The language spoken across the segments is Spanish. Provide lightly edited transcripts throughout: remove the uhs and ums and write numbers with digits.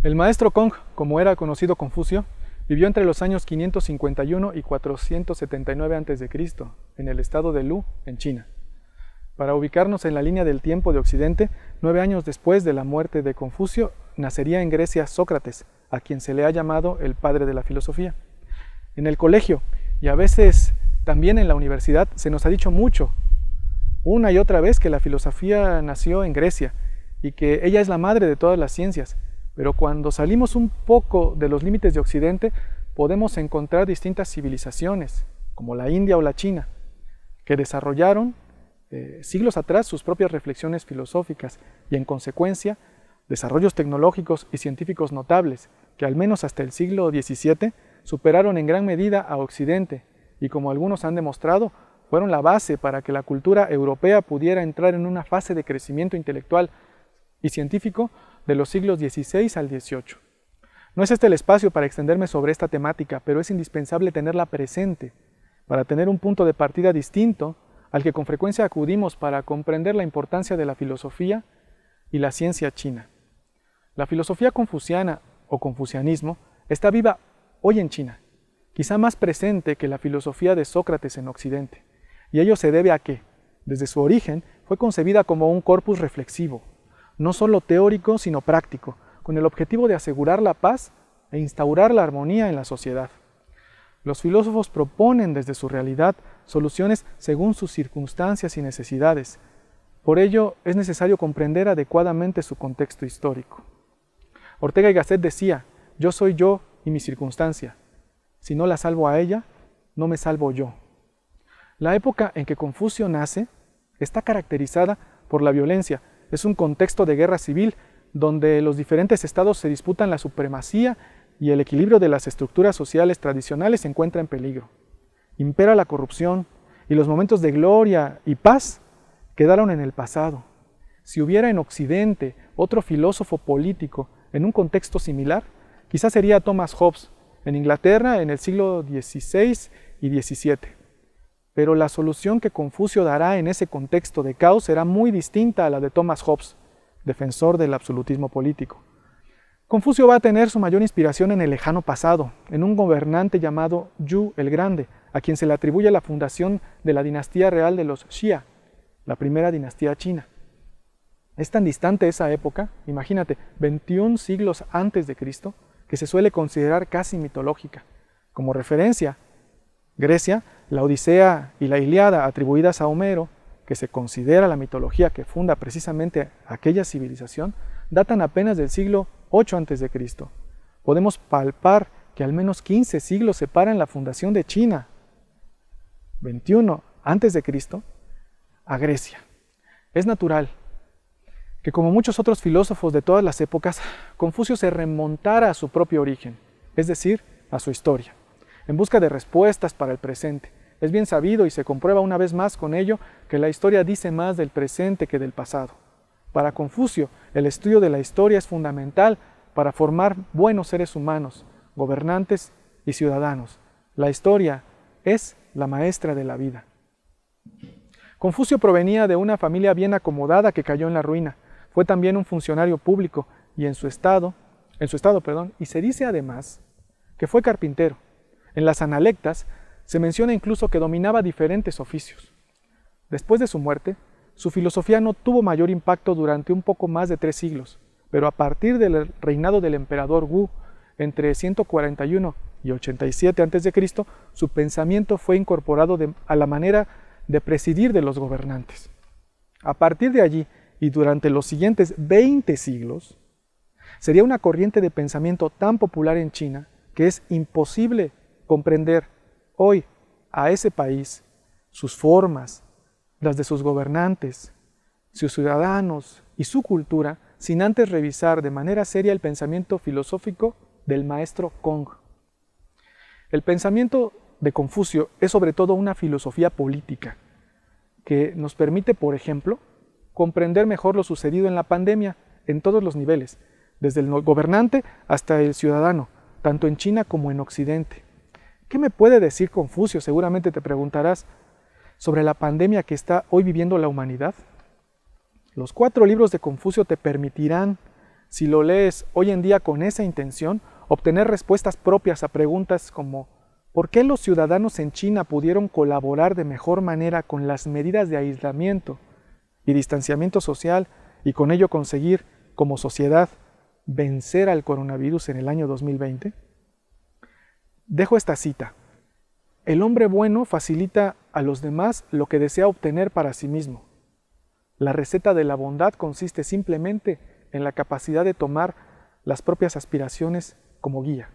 El maestro Kong, como era conocido Confucio, vivió entre los años 551 y 479 a.C. en el estado de Lu, en China. Para ubicarnos en la línea del tiempo de Occidente, 9 años después de la muerte de Confucio, nacería en Grecia Sócrates, a quien se le ha llamado el padre de la filosofía. En el colegio, y a veces también en la universidad, se nos ha dicho mucho, una y otra vez, que la filosofía nació en Grecia y que ella es la madre de todas las ciencias. Pero cuando salimos un poco de los límites de Occidente, podemos encontrar distintas civilizaciones, como la India o la China, que desarrollaron siglos atrás sus propias reflexiones filosóficas y, en consecuencia, desarrollos tecnológicos y científicos notables, que al menos hasta el siglo XVII superaron en gran medida a Occidente y, como algunos han demostrado, fueron la base para que la cultura europea pudiera entrar en una fase de crecimiento intelectual y científico de los siglos XVI al XVIII. No es este el espacio para extenderme sobre esta temática, pero es indispensable tenerla presente para tener un punto de partida distinto al que con frecuencia acudimos para comprender la importancia de la filosofía y la ciencia china. La filosofía confuciana o confucianismo está viva hoy en China, quizá más presente que la filosofía de Sócrates en Occidente, y ello se debe a que, desde su origen, fue concebida como un corpus reflexivo, no solo teórico, sino práctico, con el objetivo de asegurar la paz e instaurar la armonía en la sociedad. Los filósofos proponen desde su realidad soluciones según sus circunstancias y necesidades. Por ello, es necesario comprender adecuadamente su contexto histórico. Ortega y Gasset decía: yo soy yo y mi circunstancia. Si no la salvo a ella, no me salvo yo. La época en que Confucio nace está caracterizada por la violencia. Es un contexto de guerra civil donde los diferentes estados se disputan la supremacía y el equilibrio de las estructuras sociales tradicionales se encuentra en peligro. Impera la corrupción y los momentos de gloria y paz quedaron en el pasado. Si hubiera en Occidente otro filósofo político en un contexto similar, quizás sería Thomas Hobbes, en Inglaterra en el siglo XVI y XVII. Pero la solución que Confucio dará en ese contexto de caos será muy distinta a la de Thomas Hobbes, defensor del absolutismo político. Confucio va a tener su mayor inspiración en el lejano pasado, en un gobernante llamado Yu el Grande, a quien se le atribuye la fundación de la dinastía real de los Xia, la primera dinastía china. Es tan distante esa época, imagínate, 21 siglos antes de Cristo, que se suele considerar casi mitológica. Como referencia, Grecia, la Odisea y la Ilíada atribuidas a Homero, que se considera la mitología que funda precisamente aquella civilización, datan apenas del siglo 8 a.C. Podemos palpar que al menos 15 siglos separan la fundación de China, 21 a.C., a Grecia. Es natural que, como muchos otros filósofos de todas las épocas, Confucio se remontara a su propio origen, es decir, a su historia, en busca de respuestas para el presente. Es bien sabido y se comprueba una vez más con ello que la historia dice más del presente que del pasado. Para Confucio, el estudio de la historia es fundamental para formar buenos seres humanos, gobernantes y ciudadanos. La historia es la maestra de la vida. Confucio provenía de una familia bien acomodada que cayó en la ruina. Fue también un funcionario público y en su estado, y se dice además que fue carpintero. En las Analectas se menciona incluso que dominaba diferentes oficios. Después de su muerte, su filosofía no tuvo mayor impacto durante un poco más de 3 siglos, pero a partir del reinado del emperador Wu, entre 141 y 87 a.C., su pensamiento fue incorporado a la manera de presidir de los gobernantes. A partir de allí, y durante los siguientes 20 siglos, sería una corriente de pensamiento tan popular en China que es imposible comprender hoy a ese país, sus formas, las de sus gobernantes, sus ciudadanos y su cultura, sin antes revisar de manera seria el pensamiento filosófico del maestro Kong. El pensamiento de Confucio es sobre todo una filosofía política que nos permite, por ejemplo, comprender mejor lo sucedido en la pandemia en todos los niveles, desde el gobernante hasta el ciudadano, tanto en China como en Occidente. ¿Qué me puede decir Confucio? Seguramente te preguntarás, sobre la pandemia que está hoy viviendo la humanidad. Los 4 libros de Confucio te permitirán si lo lees hoy en día con esa intención, obtener respuestas propias a preguntas como ¿por qué los ciudadanos en China pudieron colaborar de mejor manera con las medidas de aislamiento y distanciamiento social y con ello conseguir, como sociedad, vencer al coronavirus en el año 2020? Dejo esta cita. El hombre bueno facilita a los demás lo que desea obtener para sí mismo. La receta de la bondad consiste simplemente en la capacidad de tomar las propias aspiraciones como guía.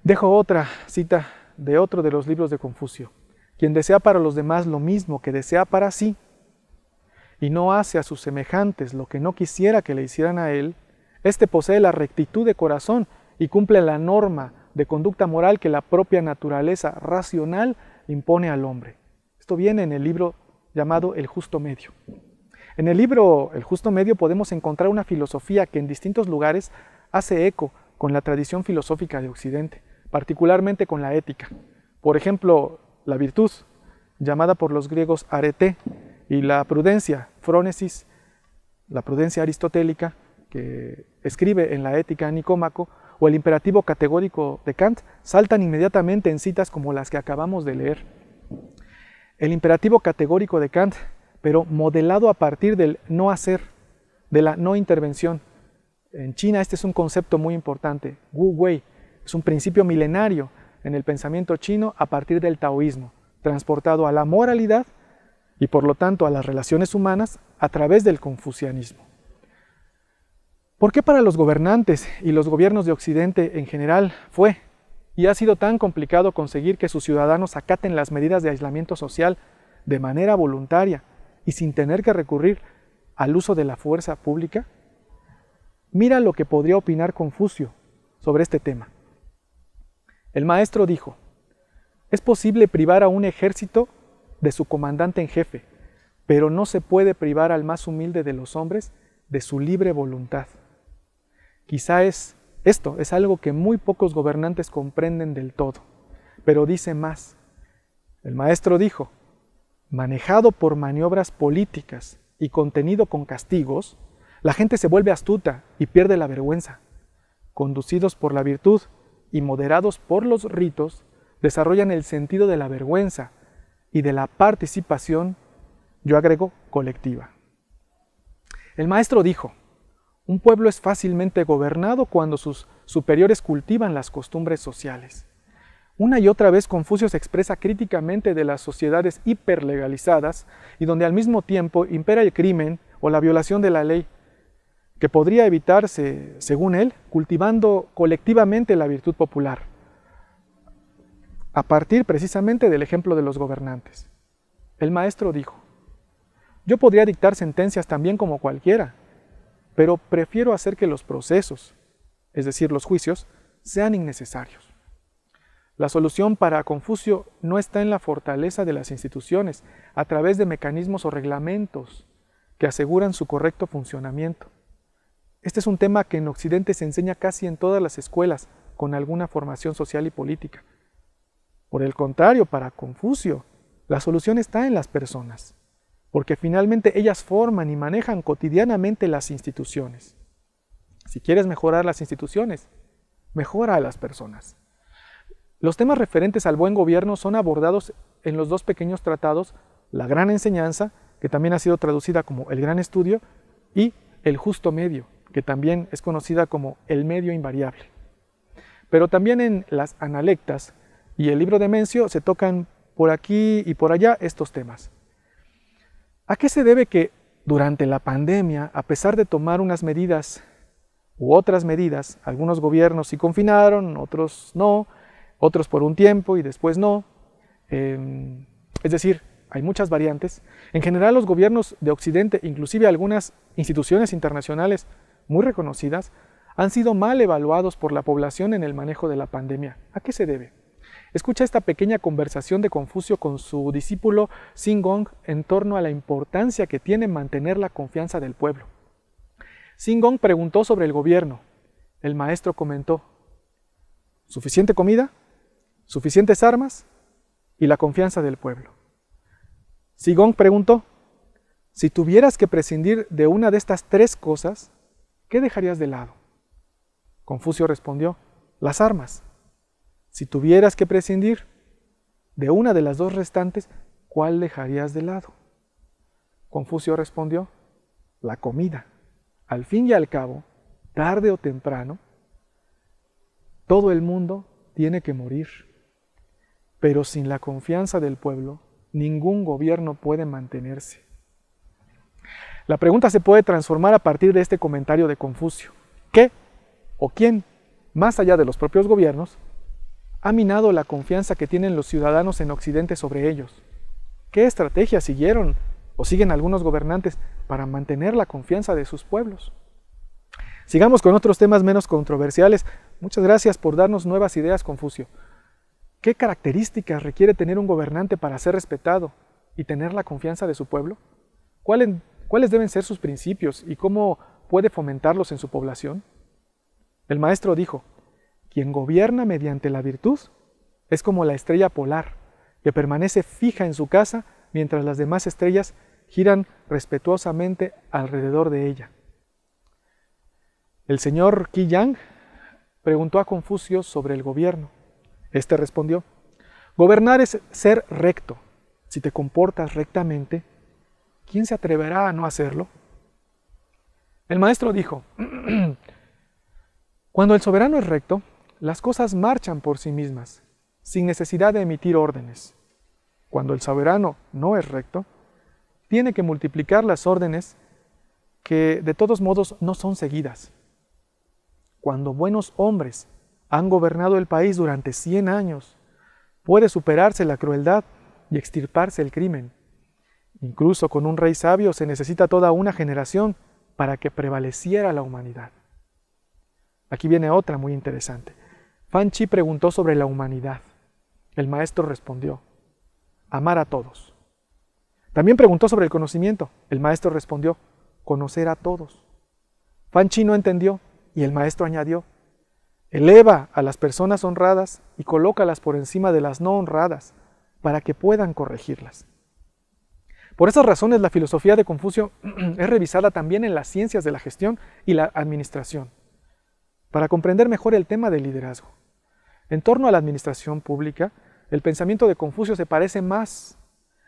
Dejo otra cita de otro de los libros de Confucio. Quien desea para los demás lo mismo que desea para sí, y no hace a sus semejantes lo que no quisiera que le hicieran a él, éste posee la rectitud de corazón y cumple la norma de conducta moral que la propia naturaleza racional impone al hombre. Esto viene en el libro llamado El Justo Medio. En el libro El Justo Medio podemos encontrar una filosofía que en distintos lugares hace eco con la tradición filosófica de Occidente, particularmente con la ética. Por ejemplo, la virtud, llamada por los griegos arete, y la prudencia, phronesis, la prudencia aristotélica, que escribe en la Ética a Nicómaco, o el imperativo categórico de Kant, saltan inmediatamente en citas como las que acabamos de leer. El imperativo categórico de Kant, pero modelado a partir del no hacer, de la no intervención. En China este es un concepto muy importante, Wu Wei, es un principio milenario en el pensamiento chino a partir del taoísmo, transportado a la moralidad y por lo tanto a las relaciones humanas a través del confucianismo. ¿Por qué para los gobernantes y los gobiernos de Occidente en general fue y ha sido tan complicado conseguir que sus ciudadanos acaten las medidas de aislamiento social de manera voluntaria y sin tener que recurrir al uso de la fuerza pública? Mira lo que podría opinar Confucio sobre este tema. El maestro dijo: es posible privar a un ejército de su comandante en jefe, pero no se puede privar al más humilde de los hombres de su libre voluntad. Quizá esto es algo que muy pocos gobernantes comprenden del todo, pero dice más. El maestro dijo: manejado por maniobras políticas y contenido con castigos, la gente se vuelve astuta y pierde la vergüenza. Conducidos por la virtud y moderados por los ritos, desarrollan el sentido de la vergüenza y de la participación, yo agrego, colectiva. El maestro dijo: un pueblo es fácilmente gobernado cuando sus superiores cultivan las costumbres sociales. Una y otra vez Confucio se expresa críticamente de las sociedades hiperlegalizadas y donde al mismo tiempo impera el crimen o la violación de la ley, que podría evitarse, según él, cultivando colectivamente la virtud popular, a partir precisamente del ejemplo de los gobernantes. El maestro dijo: yo podría dictar sentencias también como cualquiera, pero prefiero hacer que los procesos, es decir, los juicios, sean innecesarios. La solución para Confucio no está en la fortaleza de las instituciones a través de mecanismos o reglamentos que aseguran su correcto funcionamiento. Este es un tema que en Occidente se enseña casi en todas las escuelas con alguna formación social y política. Por el contrario, para Confucio, la solución está en las personas, porque finalmente ellas forman y manejan cotidianamente las instituciones. Si quieres mejorar las instituciones, mejora a las personas. Los temas referentes al buen gobierno son abordados en los dos pequeños tratados, La Gran Enseñanza, que también ha sido traducida como El Gran Estudio, y El Justo Medio, que también es conocida como El Medio Invariable. Pero también en las Analectas y el libro de Mencio se tocan por aquí y por allá estos temas. ¿A qué se debe que durante la pandemia, a pesar de tomar unas medidas u otras medidas, algunos gobiernos sí confinaron, otros no, otros por un tiempo y después no? Es decir, hay muchas variantes. En general, los gobiernos de Occidente, inclusive algunas instituciones internacionales muy reconocidas, han sido mal evaluados por la población en el manejo de la pandemia. ¿A qué se debe? Escucha esta pequeña conversación de Confucio con su discípulo Xin Gong en torno a la importancia que tiene mantener la confianza del pueblo. Xin Gong preguntó sobre el gobierno. El maestro comentó: ¿suficiente comida? ¿Suficientes armas? Y la confianza del pueblo. Xin Gong preguntó: Si tuvieras que prescindir de una de estas tres cosas, ¿qué dejarías de lado? Confucio respondió, las armas. Si tuvieras que prescindir de una de las dos restantes, ¿cuál dejarías de lado? Confucio respondió, la comida. Al fin y al cabo, tarde o temprano, todo el mundo tiene que morir. Pero sin la confianza del pueblo, ningún gobierno puede mantenerse. La pregunta se puede transformar a partir de este comentario de Confucio. ¿Qué o quién, más allá de los propios gobiernos, ha minado la confianza que tienen los ciudadanos en Occidente sobre ellos? ¿Qué estrategias siguieron o siguen algunos gobernantes para mantener la confianza de sus pueblos? Sigamos con otros temas menos controversiales. Muchas gracias por darnos nuevas ideas, Confucio. ¿Qué características requiere tener un gobernante para ser respetado y tener la confianza de su pueblo? ¿Cuáles deben ser sus principios y cómo puede fomentarlos en su población? El maestro dijo, quien gobierna mediante la virtud es como la estrella polar, que permanece fija en su casa mientras las demás estrellas giran respetuosamente alrededor de ella. El señor Qi Yang preguntó a Confucio sobre el gobierno. Este respondió, gobernar es ser recto. Si te comportas rectamente, ¿quién se atreverá a no hacerlo? El maestro dijo, cuando el soberano es recto, las cosas marchan por sí mismas, sin necesidad de emitir órdenes. Cuando el soberano no es recto, tiene que multiplicar las órdenes que de todos modos no son seguidas. Cuando buenos hombres han gobernado el país durante 100 años, puede superarse la crueldad y extirparse el crimen. Incluso con un rey sabio se necesita toda una generación para que prevaleciera la humanidad. Aquí viene otra muy interesante. Fan Chi preguntó sobre la humanidad. El maestro respondió, amar a todos. También preguntó sobre el conocimiento. El maestro respondió, conocer a todos. Fan Chi no entendió y el maestro añadió, eleva a las personas honradas y colócalas por encima de las no honradas para que puedan corregirlas. Por esas razones, la filosofía de Confucio es revisada también en las ciencias de la gestión y la administración, para comprender mejor el tema del liderazgo. En torno a la administración pública, el pensamiento de Confucio se parece más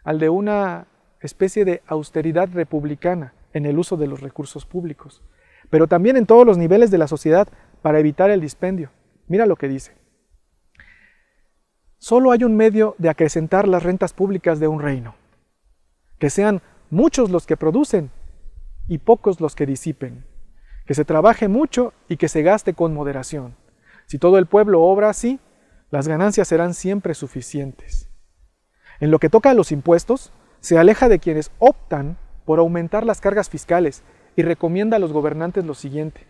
al de una especie de austeridad republicana en el uso de los recursos públicos, pero también en todos los niveles de la sociedad para evitar el dispendio. Mira lo que dice. Solo hay un medio de acrecentar las rentas públicas de un reino, que sean muchos los que producen y pocos los que disipen, que se trabaje mucho y que se gaste con moderación. Si todo el pueblo obra así, las ganancias serán siempre suficientes. En lo que toca a los impuestos, se aleja de quienes optan por aumentar las cargas fiscales y recomienda a los gobernantes lo siguiente.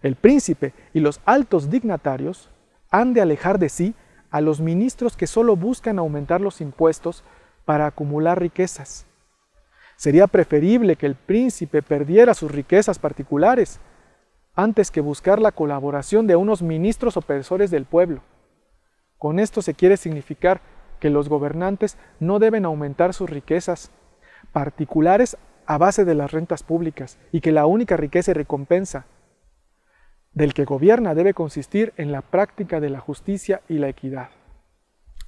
El príncipe y los altos dignatarios han de alejar de sí a los ministros que solo buscan aumentar los impuestos para acumular riquezas. Sería preferible que el príncipe perdiera sus riquezas particulares antes que buscar la colaboración de unos ministros opresores del pueblo. Con esto se quiere significar que los gobernantes no deben aumentar sus riquezas particulares a base de las rentas públicas y que la única riqueza y recompensa del que gobierna debe consistir en la práctica de la justicia y la equidad.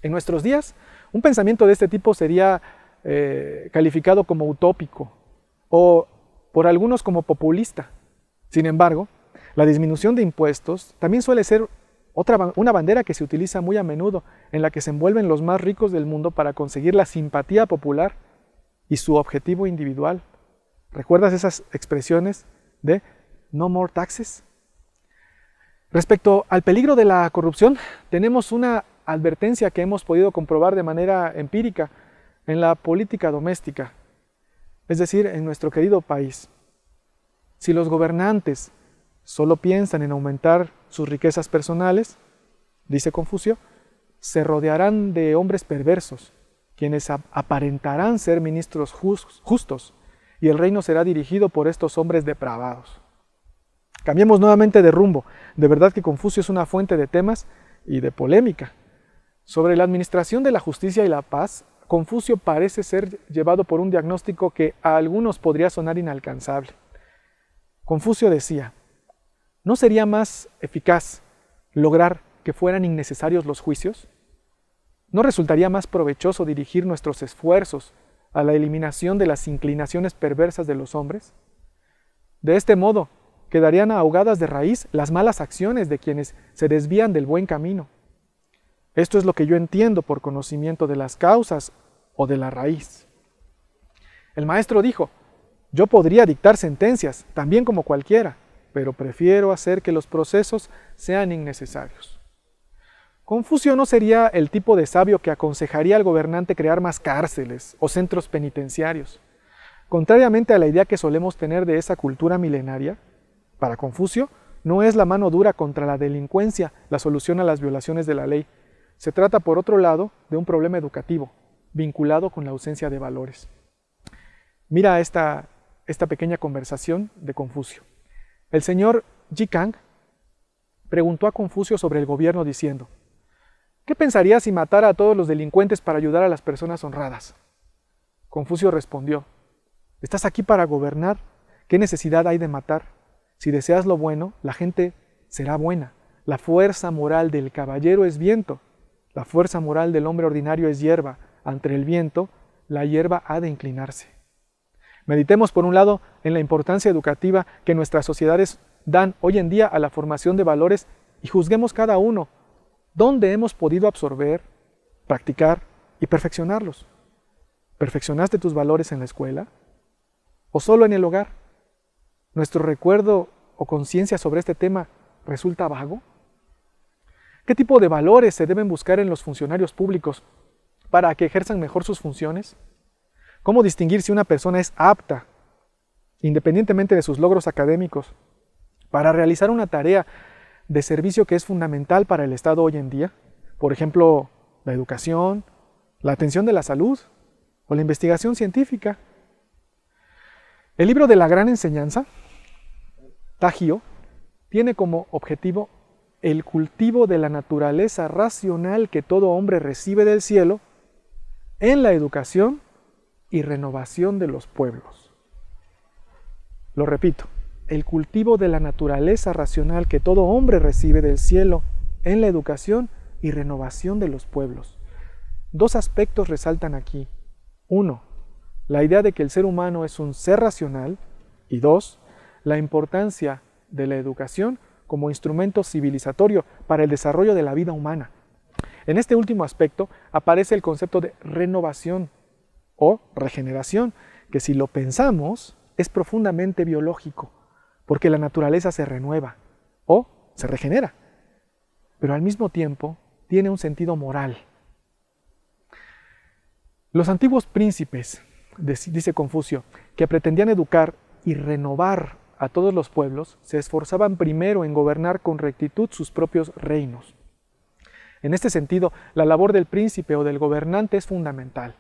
En nuestros días, un pensamiento de este tipo sería calificado como utópico o por algunos como populista. Sin embargo, la disminución de impuestos también suele ser una bandera que se utiliza muy a menudo, en la que se envuelven los más ricos del mundo para conseguir la simpatía popular y su objetivo individual. ¿Recuerdas esas expresiones de no more taxes? Respecto al peligro de la corrupción, tenemos una advertencia que hemos podido comprobar de manera empírica en la política doméstica, es decir, en nuestro querido país. Si los gobernantes solo piensan en aumentar sus riquezas personales, dice Confucio, se rodearán de hombres perversos, quienes aparentarán ser ministros justos, y el reino será dirigido por estos hombres depravados. Cambiemos nuevamente de rumbo. De verdad que Confucio es una fuente de temas y de polémica. Sobre la administración de la justicia y la paz, Confucio parece ser llevado por un diagnóstico que a algunos podría sonar inalcanzable. Confucio decía, ¿no sería más eficaz lograr que fueran innecesarios los juicios? ¿No resultaría más provechoso dirigir nuestros esfuerzos a la eliminación de las inclinaciones perversas de los hombres? De este modo, quedarían ahogadas de raíz las malas acciones de quienes se desvían del buen camino. Esto es lo que yo entiendo por conocimiento de las causas o de la raíz. El maestro dijo, yo podría dictar sentencias, también como cualquiera, pero prefiero hacer que los procesos sean innecesarios. Confucio no sería el tipo de sabio que aconsejaría al gobernante crear más cárceles o centros penitenciarios. Contrariamente a la idea que solemos tener de esa cultura milenaria, para Confucio no es la mano dura contra la delincuencia la solución a las violaciones de la ley. Se trata, por otro lado, de un problema educativo, vinculado con la ausencia de valores. Mira esta pequeña conversación de Confucio. El señor Ji Kang preguntó a Confucio sobre el gobierno diciendo, ¿qué pensarías si matara a todos los delincuentes para ayudar a las personas honradas? Confucio respondió, ¿estás aquí para gobernar? ¿Qué necesidad hay de matar? Si deseas lo bueno, la gente será buena. La fuerza moral del caballero es viento. La fuerza moral del hombre ordinario es hierba. Ante el viento, la hierba ha de inclinarse. Meditemos, por un lado, en la importancia educativa que nuestras sociedades dan hoy en día a la formación de valores y juzguemos cada uno dónde hemos podido absorber, practicar y perfeccionarlos. ¿Perfeccionaste tus valores en la escuela? ¿O solo en el hogar? ¿Nuestro recuerdo o conciencia sobre este tema resulta vago? ¿Qué tipo de valores se deben buscar en los funcionarios públicos para que ejerzan mejor sus funciones? ¿Cómo distinguir si una persona es apta, independientemente de sus logros académicos, para realizar una tarea de servicio que es fundamental para el Estado hoy en día? Por ejemplo, la educación, la atención de la salud o la investigación científica. El libro de la Gran Enseñanza, Tagio, tiene como objetivo el cultivo de la naturaleza racional que todo hombre recibe del cielo en la educación y renovación de los pueblos. Lo repito, el cultivo de la naturaleza racional que todo hombre recibe del cielo en la educación y renovación de los pueblos. Dos aspectos resaltan aquí. Uno, la idea de que el ser humano es un ser racional, y dos, la importancia de la educación como instrumento civilizatorio para el desarrollo de la vida humana. En este último aspecto aparece el concepto de renovación o regeneración, que si lo pensamos es profundamente biológico, porque la naturaleza se renueva o se regenera, pero al mismo tiempo tiene un sentido moral. Los antiguos príncipes, dice Confucio, que pretendían educar y renovar a todos los pueblos, se esforzaban primero en gobernar con rectitud sus propios reinos. En este sentido, la labor del príncipe o del gobernante es fundamental.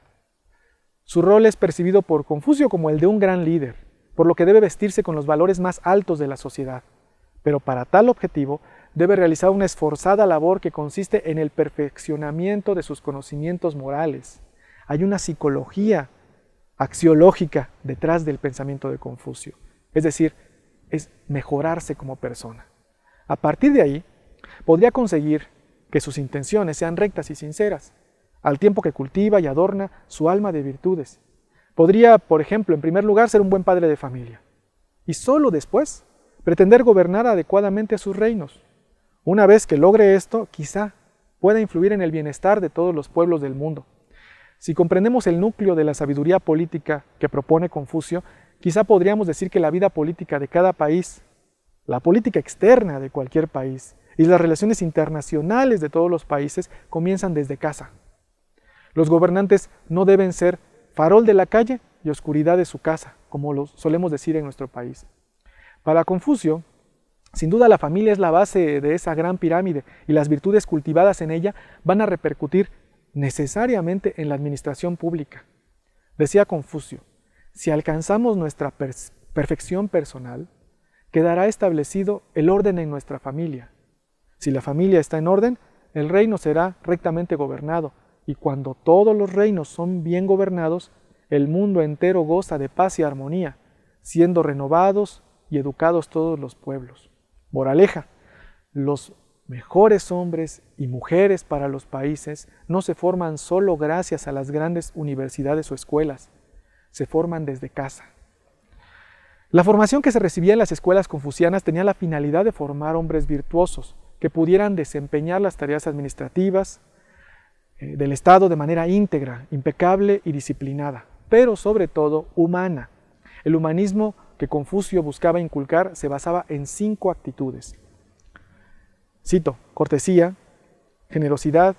Su rol es percibido por Confucio como el de un gran líder, por lo que debe vestirse con los valores más altos de la sociedad. Pero para tal objetivo, debe realizar una esforzada labor que consiste en el perfeccionamiento de sus conocimientos morales. Hay una psicología axiológica detrás del pensamiento de Confucio, es decir, es mejorarse como persona. A partir de ahí, podría conseguir que sus intenciones sean rectas y sinceras, al tiempo que cultiva y adorna su alma de virtudes. Podría, por ejemplo, en primer lugar, ser un buen padre de familia, y solo después pretender gobernar adecuadamente a sus reinos. Una vez que logre esto, quizá pueda influir en el bienestar de todos los pueblos del mundo. Si comprendemos el núcleo de la sabiduría política que propone Confucio, quizá podríamos decir que la vida política de cada país, la política externa de cualquier país y las relaciones internacionales de todos los países comienzan desde casa. Los gobernantes no deben ser farol de la calle y oscuridad de su casa, como lo solemos decir en nuestro país. Para Confucio, sin duda la familia es la base de esa gran pirámide y las virtudes cultivadas en ella van a repercutir necesariamente en la administración pública. Decía Confucio, si alcanzamos nuestra perfección personal, quedará establecido el orden en nuestra familia. Si la familia está en orden, el reino será rectamente gobernado y cuando todos los reinos son bien gobernados, el mundo entero goza de paz y armonía, siendo renovados y educados todos los pueblos. Moraleja, los mejores hombres y mujeres para los países no se forman solo gracias a las grandes universidades o escuelas, se forman desde casa. La formación que se recibía en las escuelas confucianas tenía la finalidad de formar hombres virtuosos que pudieran desempeñar las tareas administrativas del Estado de manera íntegra, impecable y disciplinada, pero sobre todo humana. El humanismo que Confucio buscaba inculcar se basaba en 5 actitudes. Cito: cortesía, generosidad,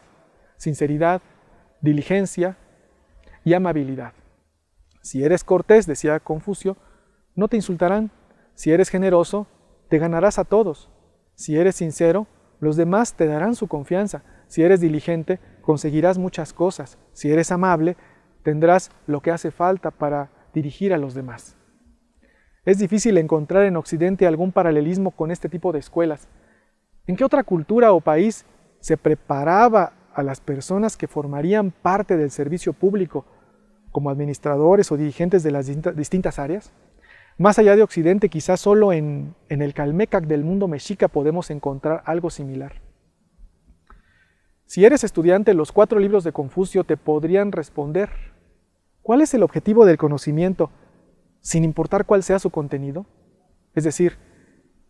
sinceridad, diligencia y amabilidad. Si eres cortés, decía Confucio, no te insultarán. Si eres generoso, te ganarás a todos. Si eres sincero, los demás te darán su confianza. Si eres diligente, conseguirás muchas cosas. Si eres amable, tendrás lo que hace falta para dirigir a los demás. Es difícil encontrar en Occidente algún paralelismo con este tipo de escuelas. ¿En qué otra cultura o país se preparaba a las personas que formarían parte del servicio público como administradores o dirigentes de las distintas áreas? Más allá de Occidente, quizás solo en el Calmecac del mundo mexica podemos encontrar algo similar. Si eres estudiante, los 4 libros de Confucio te podrían responder: ¿cuál es el objetivo del conocimiento, sin importar cuál sea su contenido? Es decir,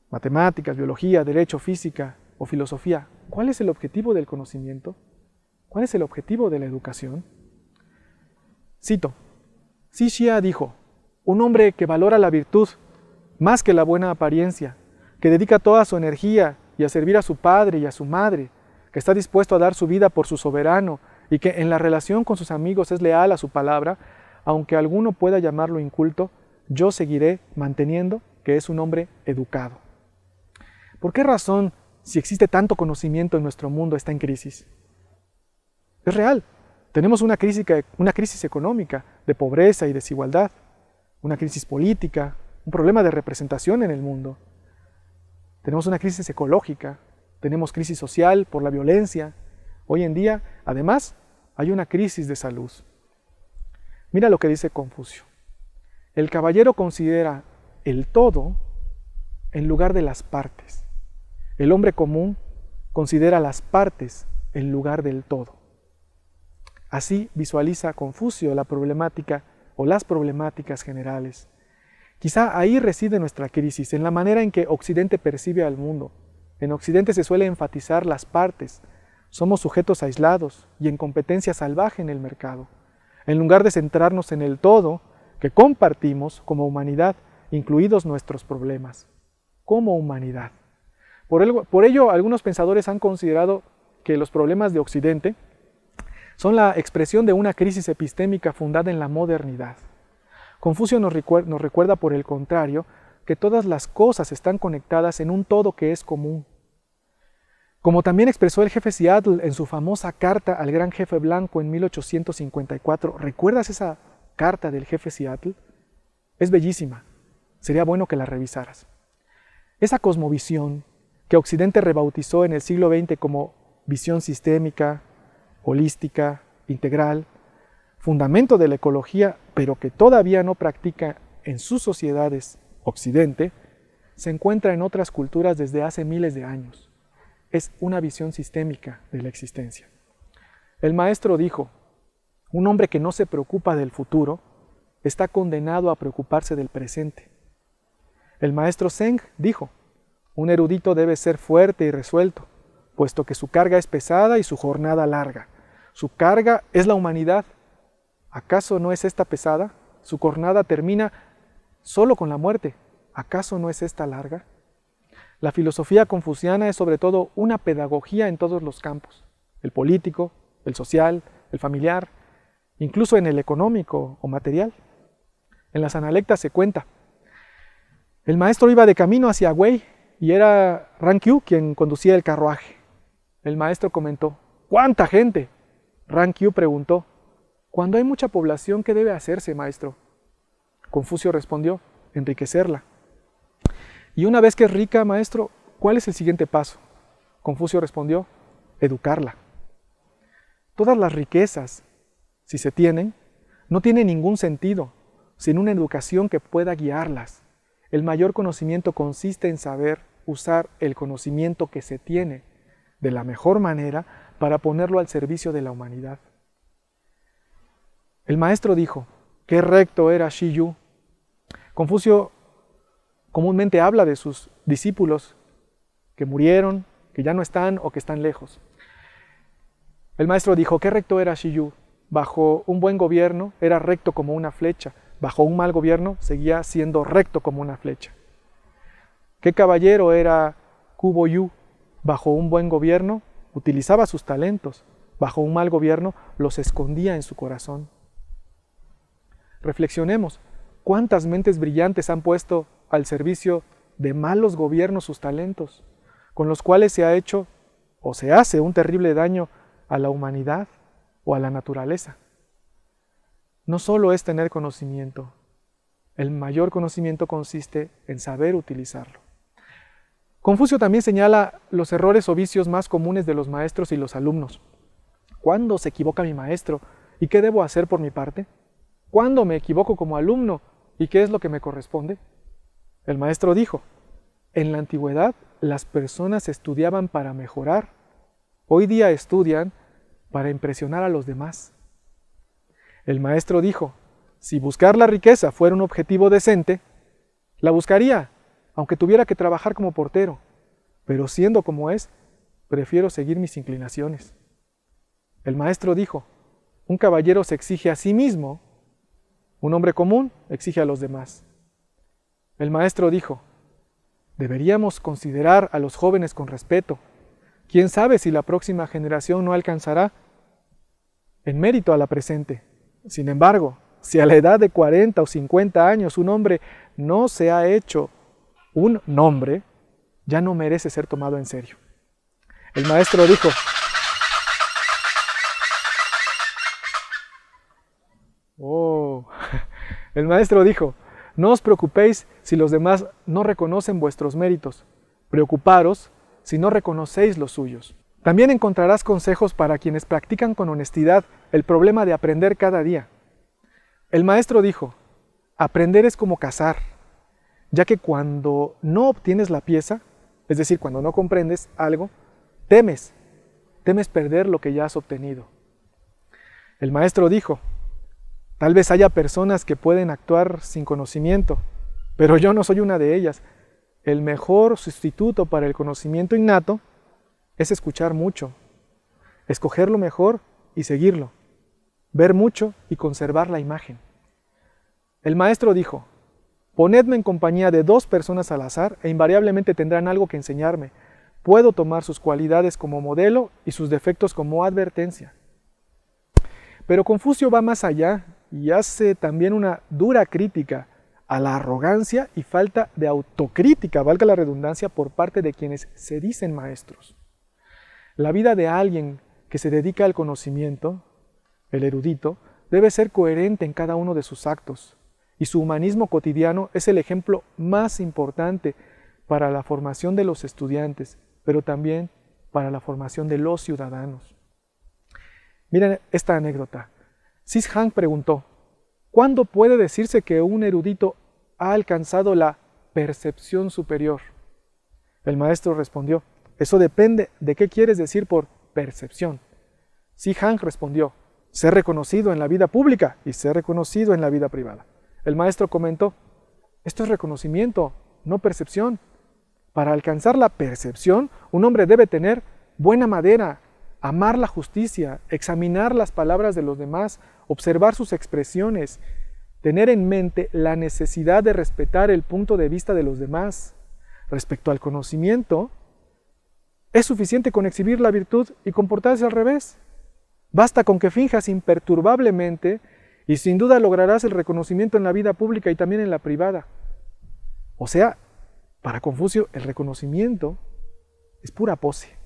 matemáticas, biología, derecho, física o filosofía. ¿Cuál es el objetivo del conocimiento? ¿Cuál es el objetivo de la educación? Cito: Xixia dijo: un hombre que valora la virtud más que la buena apariencia, que dedica toda su energía y a servir a su padre y a su madre, que está dispuesto a dar su vida por su soberano y que en la relación con sus amigos es leal a su palabra, aunque alguno pueda llamarlo inculto, yo seguiré manteniendo que es un hombre educado. ¿Por qué razón, si existe tanto conocimiento en nuestro mundo, está en crisis? Es real. Tenemos una crisis económica, de pobreza y desigualdad, una crisis política, un problema de representación en el mundo. Tenemos una crisis ecológica, tenemos crisis social por la violencia. Hoy en día, además, hay una crisis de salud. Mira lo que dice Confucio: el caballero considera el todo en lugar de las partes. El hombre común considera las partes en lugar del todo. Así visualiza Confucio la problemática o las problemáticas generales. Quizá ahí reside nuestra crisis, en la manera en que Occidente percibe al mundo. En Occidente se suele enfatizar las partes. Somos sujetos aislados y en competencia salvaje en el mercado, en lugar de centrarnos en el todo que compartimos como humanidad, incluidos nuestros problemas, como humanidad. Por ello, algunos pensadores han considerado que los problemas de Occidente son la expresión de una crisis epistémica fundada en la modernidad. Confucio nos recuerda, por el contrario, que todas las cosas están conectadas en un todo que es común. Como también expresó el jefe Seattle en su famosa carta al gran jefe blanco en 1854, ¿recuerdas esa carta del jefe Seattle? Es bellísima, sería bueno que la revisaras. Esa cosmovisión que Occidente rebautizó en el siglo XX como visión sistémica, holística, integral, fundamento de la ecología, pero que todavía no practica en sus sociedades Occidente, se encuentra en otras culturas desde hace miles de años. Es una visión sistémica de la existencia. El maestro dijo: un hombre que no se preocupa del futuro está condenado a preocuparse del presente. El maestro Zeng dijo: un erudito debe ser fuerte y resuelto, puesto que su carga es pesada y su jornada larga. Su carga es la humanidad. ¿Acaso no es esta pesada? Su jornada termina solo con la muerte. ¿Acaso no es esta larga? La filosofía confuciana es sobre todo una pedagogía en todos los campos: el político, el social, el familiar, incluso en el económico o material. En las analectas se cuenta: el maestro iba de camino hacia Wei y era Ran Qiu quien conducía el carruaje. El maestro comentó: ¿cuánta gente? Ran Qiu preguntó: cuando hay mucha población, ¿qué debe hacerse, maestro? Confucio respondió: enriquecerla. Y una vez que es rica, maestro, ¿cuál es el siguiente paso? Confucio respondió: educarla. Todas las riquezas, si se tienen, no tienen ningún sentido sin una educación que pueda guiarlas. El mayor conocimiento consiste en saber usar el conocimiento que se tiene de la mejor manera para ponerlo al servicio de la humanidad. El maestro dijo, qué recto era Shi Yu. Confucio comúnmente habla de sus discípulos que murieron, que ya no están o que están lejos. El maestro dijo, qué recto era Shi Yu. Bajo un buen gobierno era recto como una flecha, bajo un mal gobierno seguía siendo recto como una flecha. Qué caballero era Kubo Yu. Bajo un buen gobierno utilizaba sus talentos, bajo un mal gobierno los escondía en su corazón. Reflexionemos, ¿cuántas mentes brillantes han puesto al servicio de malos gobiernos sus talentos, con los cuales se ha hecho o se hace un terrible daño a la humanidad o a la naturaleza? No solo es tener conocimiento, el mayor conocimiento consiste en saber utilizarlo. Confucio también señala los errores o vicios más comunes de los maestros y los alumnos. ¿Cuándo se equivoca mi maestro? ¿Y qué debo hacer por mi parte? ¿Cuándo me equivoco como alumno? ¿Y qué es lo que me corresponde? El maestro dijo, en la antigüedad las personas estudiaban para mejorar. Hoy día estudian para impresionar a los demás. El maestro dijo, si buscar la riqueza fuera un objetivo decente, la buscaría, aunque tuviera que trabajar como portero, pero siendo como es, prefiero seguir mis inclinaciones. El maestro dijo, un caballero se exige a sí mismo, un hombre común exige a los demás. El maestro dijo, deberíamos considerar a los jóvenes con respeto. ¿Quién sabe si la próxima generación no alcanzará en mérito a la presente? Sin embargo, si a la edad de 40 o 50 años un hombre no se ha hecho un nombre, ya no merece ser tomado en serio. El maestro dijo, el maestro dijo, no os preocupéis si los demás no reconocen vuestros méritos, preocuparos si no reconocéis los suyos. También encontrarás consejos para quienes practican con honestidad el problema de aprender cada día. El maestro dijo, aprender es como cazar, ya que cuando no obtienes la pieza, es decir, cuando no comprendes algo, temes perder lo que ya has obtenido. El maestro dijo, tal vez haya personas que pueden actuar sin conocimiento, pero yo no soy una de ellas. El mejor sustituto para el conocimiento innato es escuchar mucho, escoger lo mejor y seguirlo, ver mucho y conservar la imagen. El maestro dijo, ponedme en compañía de 2 personas al azar e invariablemente tendrán algo que enseñarme. Puedo tomar sus cualidades como modelo y sus defectos como advertencia. Pero Confucio va más allá y hace también una dura crítica a la arrogancia y falta de autocrítica, valga la redundancia, por parte de quienes se dicen maestros. La vida de alguien que se dedica al conocimiento, el erudito, debe ser coherente en cada uno de sus actos, y su humanismo cotidiano es el ejemplo más importante para la formación de los estudiantes, pero también para la formación de los ciudadanos. Miren esta anécdota. Sis Hank preguntó, ¿cuándo puede decirse que un erudito ha alcanzado la percepción superior? El maestro respondió, eso depende de qué quieres decir por percepción. Sis Hank respondió, ser reconocido en la vida pública y ser reconocido en la vida privada. El maestro comentó, esto es reconocimiento, no percepción. Para alcanzar la percepción, un hombre debe tener buena madera, amar la justicia, examinar las palabras de los demás, observar sus expresiones, tener en mente la necesidad de respetar el punto de vista de los demás. Respecto al conocimiento, es suficiente con exhibir la virtud y comportarse al revés. Basta con que finjas imperturbablemente y sin duda lograrás el reconocimiento en la vida pública y también en la privada. O sea, para Confucio, el reconocimiento es pura pose.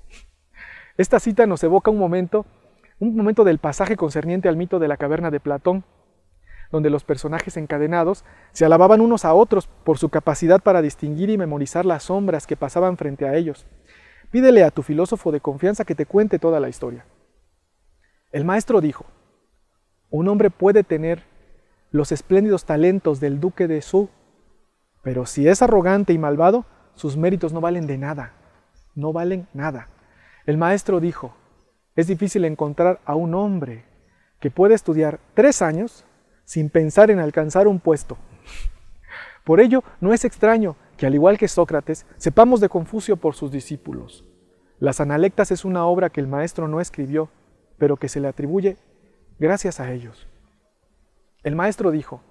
Esta cita nos evoca un momento del pasaje concerniente al mito de la caverna de Platón, donde los personajes encadenados se alababan unos a otros por su capacidad para distinguir y memorizar las sombras que pasaban frente a ellos. Pídele a tu filósofo de confianza que te cuente toda la historia. El maestro dijo: un hombre puede tener los espléndidos talentos del duque de Zhou, pero si es arrogante y malvado, sus méritos no valen de nada, no valen nada. El maestro dijo: es difícil encontrar a un hombre que pueda estudiar 3 años sin pensar en alcanzar un puesto. Por ello, no es extraño que, al igual que Sócrates, sepamos de Confucio por sus discípulos. Las Analectas es una obra que el maestro no escribió, pero que se le atribuye gracias a ellos. El maestro dijo: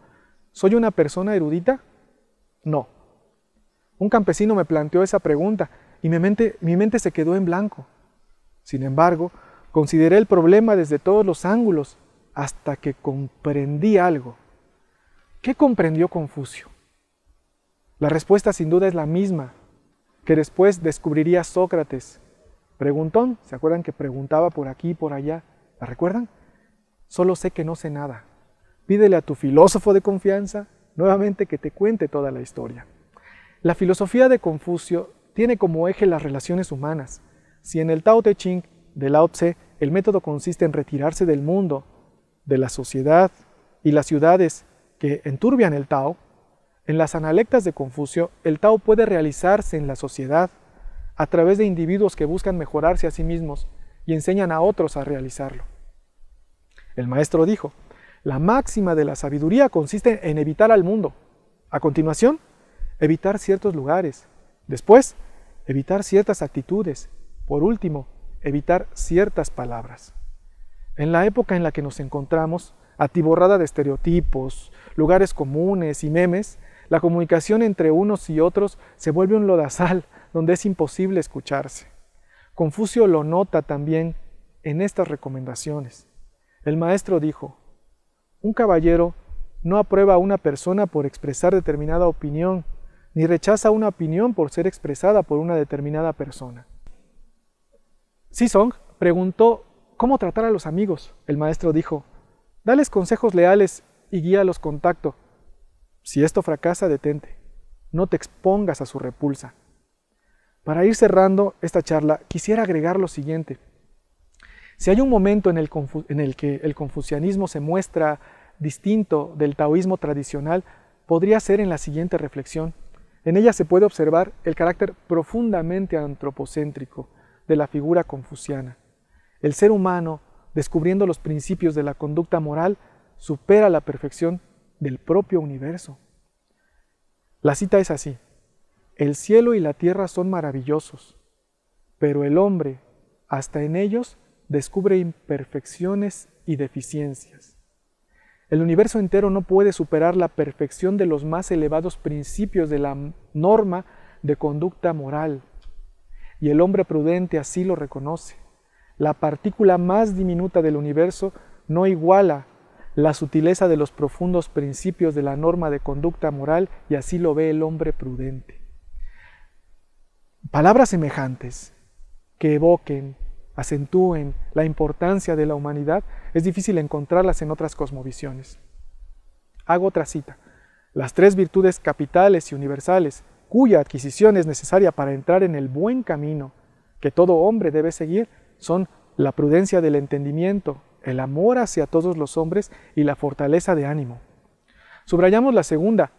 ¿soy una persona erudita? No. Un campesino me planteó esa pregunta y mi mente se quedó en blanco. Sin embargo, consideré el problema desde todos los ángulos hasta que comprendí algo. ¿Qué comprendió Confucio? La respuesta sin duda es la misma que después descubriría Sócrates. Preguntón, ¿se acuerdan que preguntaba por aquí y por allá? ¿La recuerdan? Solo sé que no sé nada. Pídele a tu filósofo de confianza nuevamente que te cuente toda la historia. La filosofía de Confucio tiene como eje las relaciones humanas. Si en el Tao Te Ching de Lao Tse el método consiste en retirarse del mundo, de la sociedad y las ciudades que enturbian el Tao, en las Analectas de Confucio el Tao puede realizarse en la sociedad a través de individuos que buscan mejorarse a sí mismos y enseñan a otros a realizarlo. El maestro dijo: la máxima de la sabiduría consiste en evitar al mundo. A continuación, evitar ciertos lugares. Después, evitar ciertas actitudes. Por último, evitar ciertas palabras. En la época en la que nos encontramos, atiborrada de estereotipos, lugares comunes y memes, la comunicación entre unos y otros se vuelve un lodazal donde es imposible escucharse. Confucio lo nota también en estas recomendaciones. El maestro dijo: un caballero no aprueba a una persona por expresar determinada opinión, ni rechaza una opinión por ser expresada por una determinada persona. Sisong preguntó cómo tratar a los amigos. El maestro dijo: dales consejos leales y guíalos con tacto. Si esto fracasa, detente. No te expongas a su repulsa. Para ir cerrando esta charla, quisiera agregar lo siguiente. Si hay un momento en el que el confucianismo se muestra distinto del taoísmo tradicional, podría ser en la siguiente reflexión. En ella se puede observar el carácter profundamente antropocéntrico de la figura confuciana. El ser humano, descubriendo los principios de la conducta moral, supera la perfección del propio universo. La cita es así: el cielo y la tierra son maravillosos, pero el hombre, hasta en ellos, descubre imperfecciones y deficiencias. El universo entero no puede superar la perfección de los más elevados principios de la norma de conducta moral, y el hombre prudente así lo reconoce. La partícula más diminuta del universo no iguala la sutileza de los profundos principios de la norma de conducta moral, y así lo ve el hombre prudente. Palabras semejantes que evoquen, acentúen la importancia de la humanidad, es difícil encontrarlas en otras cosmovisiones. Hago otra cita: las 3 virtudes capitales y universales, cuya adquisición es necesaria para entrar en el buen camino que todo hombre debe seguir, son la prudencia del entendimiento, el amor hacia todos los hombres y la fortaleza de ánimo. Subrayamos la segunda,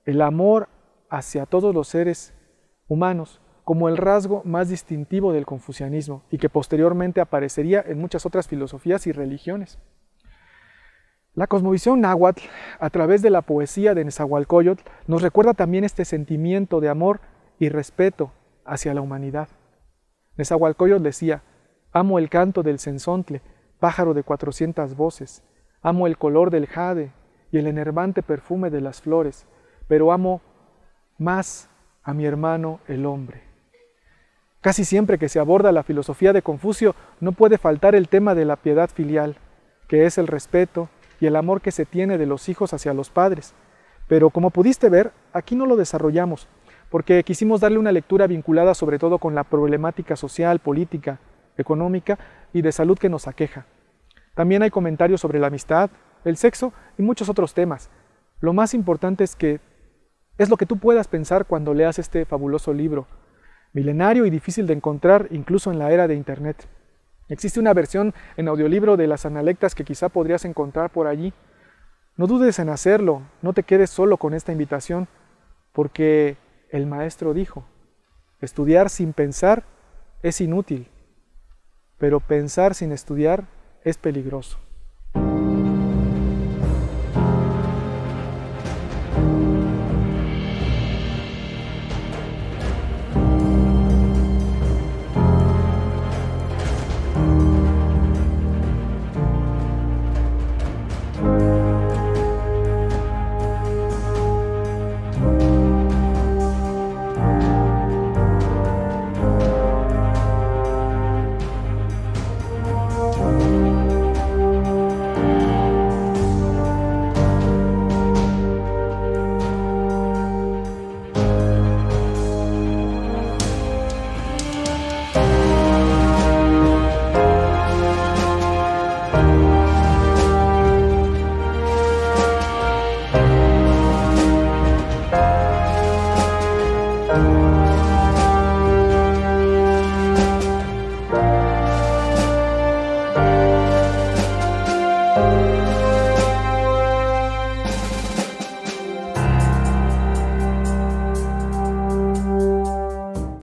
el amor hacia todos los seres humanos, como el rasgo más distintivo del confucianismo y que posteriormente aparecería en muchas otras filosofías y religiones. La cosmovisión náhuatl, a través de la poesía de Nezahualcóyotl, nos recuerda también este sentimiento de amor y respeto hacia la humanidad. Nezahualcóyotl decía: amo el canto del cenzontle, pájaro de 400 voces, amo el color del jade y el enervante perfume de las flores, pero amo más a mi hermano el hombre. Casi siempre que se aborda la filosofía de Confucio, no puede faltar el tema de la piedad filial, que es el respeto y el amor que se tiene de los hijos hacia los padres. Pero como pudiste ver, aquí no lo desarrollamos, porque quisimos darle una lectura vinculada sobre todo con la problemática social, política, económica y de salud que nos aqueja. También hay comentarios sobre la amistad, el sexo y muchos otros temas. Lo más importante es lo que tú puedas pensar cuando leas este fabuloso libro, milenario y difícil de encontrar incluso en la era de Internet. Existe una versión en audiolibro de las Analectas que quizá podrías encontrar por allí. No dudes en hacerlo, no te quedes solo con esta invitación, porque el maestro dijo, estudiar sin pensar es inútil, pero pensar sin estudiar es peligroso.